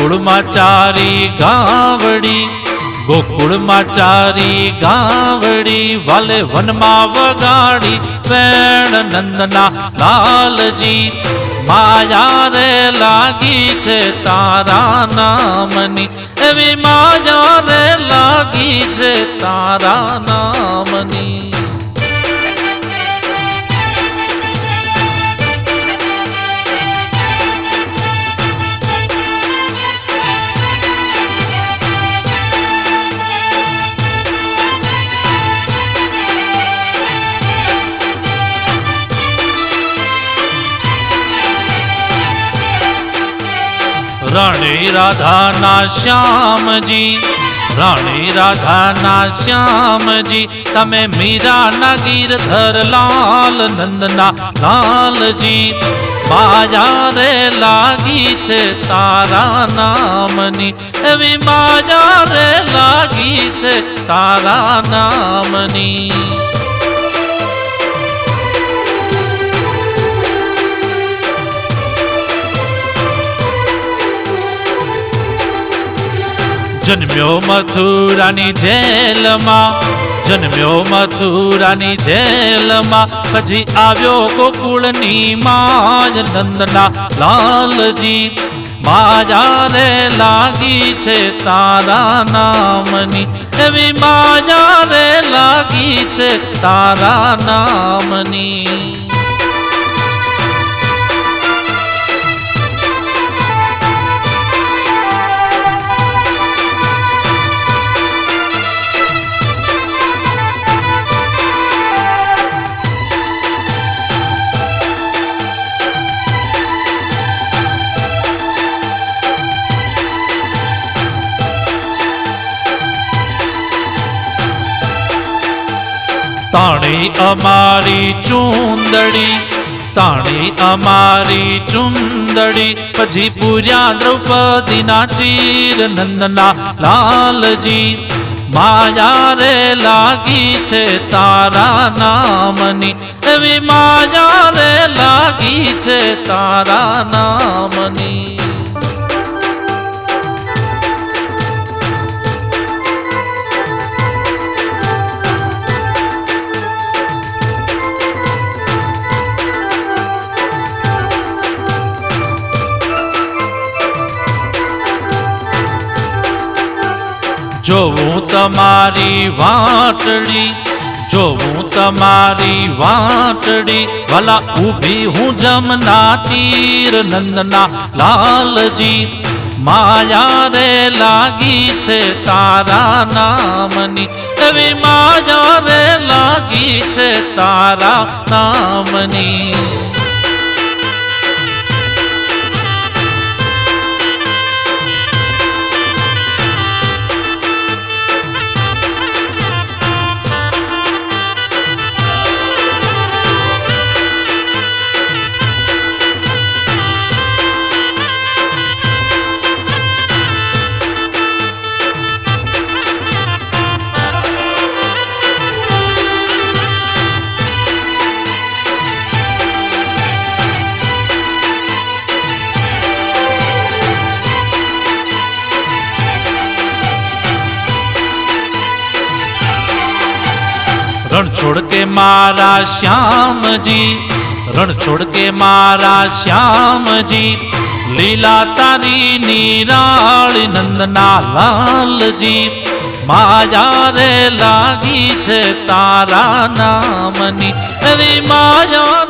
ગોકુળમાં ચારી ગાવડી, ગોકુળમાં ચારી ગાવડી, વાલે વનમાં વગાડી વેણ નંદના લાલજી. માયા રે લાગી છે તારા નામની, એવી માયા રે લાગી છે તારા નામની. રાણી રાધાના શ્યામજી, રાણી રાધાના શ્યામજી, તમે મીરાના ગીરધર લાલ નંદના લાલજી. માયા રે લાગી છે તારા નામની, એવી માયા રે લાગી છે તારા નામની. જન્મ્યો મથુરાની જેલમાં, જન્મ્યો મથુરાની જેલમાં, પછી આવ્યો ગોકુળની માય નંદના લાલજી. માયા રે લાગી છે તારા નામની, એવી માયા રે લાગી છે તારા નામની. તાણી અમારી ચુંદડી, તાણી અમારી ચુંદડી, પછી પૂર્યા દ્રૌપદીના ચીર નંદના લાલજી. માયા રે લાગી છે તારા નામની, એવી માયા રે લાગી છે તારા નામની. જોવું તમારી વાટડી, જોવું તમારી વાટડી, ભલા ઊભી હું જમના તીર નંદના લાલજી. માયા રે લાગી છે તારા નામની, એવી માયા રે લાગી છે તારા નામની. રણ છોડ કે મારા શ્યામજી, રણ છોડ કે મારા શ્યામજી, લીલા તારી નિરાળી નંદના લાલજી. માયા રે લાગી છે તારા નામની, એવી માયા